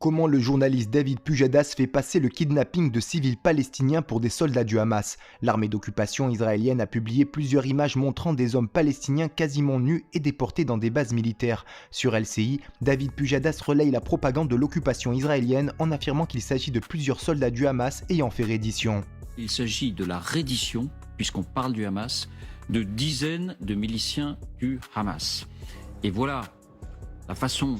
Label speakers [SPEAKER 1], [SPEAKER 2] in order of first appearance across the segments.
[SPEAKER 1] comment le journaliste David Pujadas fait passer le kidnapping de civils palestiniens pour des soldats du Hamas. L'armée d'occupation israélienne a publié plusieurs images montrant des hommes palestiniens quasiment nus et déportés dans des bases militaires. Sur LCI, David Pujadas relaye la propagande de l'occupation israélienne en affirmant qu'il s'agit de plusieurs soldats du Hamas ayant fait reddition.
[SPEAKER 2] Il s'agit de la reddition, puisqu'on parle du Hamas, de dizaines de miliciens du Hamas. Et voilà la façon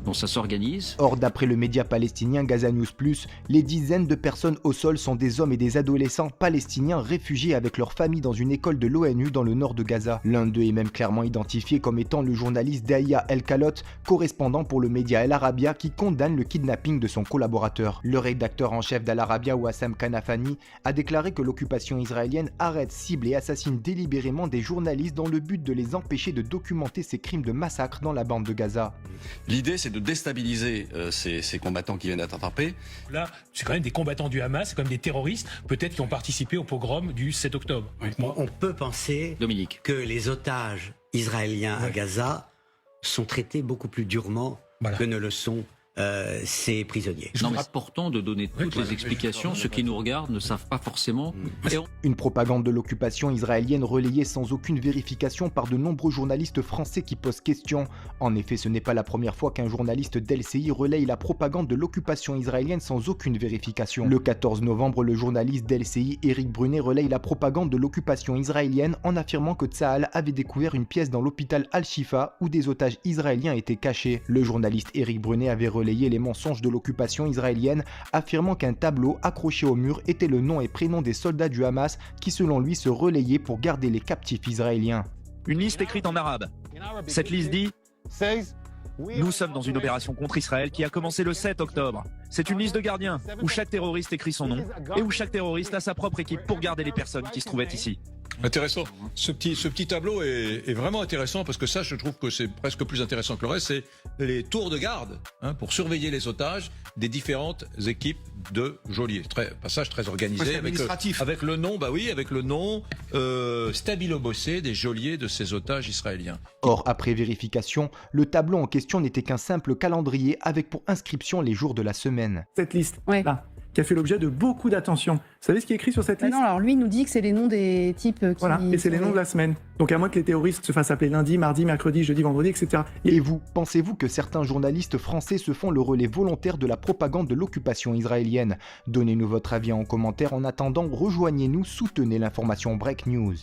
[SPEAKER 2] dont ça s'organise.
[SPEAKER 1] Or, d'après le média palestinien Gaza News Plus, les dizaines de personnes au sol sont des hommes et des adolescents palestiniens réfugiés avec leurs familles dans une école de l'ONU dans le nord de Gaza. L'un d'eux est même clairement identifié comme étant le journaliste Dahia El-Khalot, correspondant pour le média El Arabia qui condamne le kidnapping de son collaborateur. Le rédacteur en chef d'Al Arabia, Wassam Kanafani, a déclaré que l'occupation israélienne arrête, cible et assassine délibérément des journalistes dans le but de les empêcher de documenter ces crimes de massacre dans la bande de Gaza.
[SPEAKER 3] L'idée, c'est de déstabiliser ces combattants qui viennent d'être attrapés.
[SPEAKER 4] Là, c'est quand même des combattants du Hamas, c'est quand même des terroristes, peut-être qui ont participé au pogrom du 7 octobre.
[SPEAKER 3] Oui.
[SPEAKER 5] Bon, on peut penser
[SPEAKER 2] Dominique.
[SPEAKER 5] que les otages israéliens à Gaza sont traités beaucoup plus durement que ne le sont ces prisonniers.
[SPEAKER 2] Non, mais c'est important de donner toutes les explications. Ceux qui nous regardent ne savent pas forcément.
[SPEAKER 1] Une propagande de l'occupation israélienne relayée sans aucune vérification par de nombreux journalistes français qui posent question. En effet, ce n'est pas la première fois qu'un journaliste d'LCI relaye la propagande de l'occupation israélienne sans aucune vérification. Le 14 novembre, le journaliste d'LCI Éric Brunet relaye la propagande de l'occupation israélienne en affirmant que Tsahal avait découvert une pièce dans l'hôpital Al-Shifa où des otages israéliens étaient cachés. Le journaliste Éric Brunet avait relayé les mensonges de l'occupation israélienne, affirmant qu'un tableau accroché au mur était le nom et prénom des soldats du Hamas qui selon lui se relayaient pour garder les captifs israéliens.
[SPEAKER 6] Une liste écrite en arabe. Cette liste dit « Nous sommes dans une opération contre Israël qui a commencé le 7 octobre. C'est une liste de gardiens où chaque terroriste écrit son nom et où chaque terroriste a sa propre équipe pour garder les personnes qui se trouvaient ici. »
[SPEAKER 7] Intéressant. Ce petit tableau est vraiment intéressant parce que ça, je trouve que c'est presque plus intéressant que le reste. C'est les tours de garde pour surveiller les otages des différentes équipes de geôliers. Passage très organisé avec le nom, avec le nom stabilo-bossé des geôliers de ces otages israéliens.
[SPEAKER 1] Or, après vérification, le tableau en question n'était qu'un simple calendrier avec pour inscription les jours de la semaine.
[SPEAKER 8] Cette liste, là, qui a fait l'objet de beaucoup d'attention. Vous savez ce qui est écrit sur cette liste ?
[SPEAKER 9] Non, alors lui, il nous dit que c'est les noms des types qui...
[SPEAKER 8] Voilà, et c'est les noms de la semaine. Donc à moins que les terroristes se fassent appeler lundi, mardi, mercredi, jeudi, vendredi, etc.
[SPEAKER 1] Et vous, pensez-vous que certains journalistes français se font le relais volontaire de la propagande de l'occupation israélienne ? Donnez-nous votre avis en commentaire. En attendant, rejoignez-nous, soutenez l'information Break News.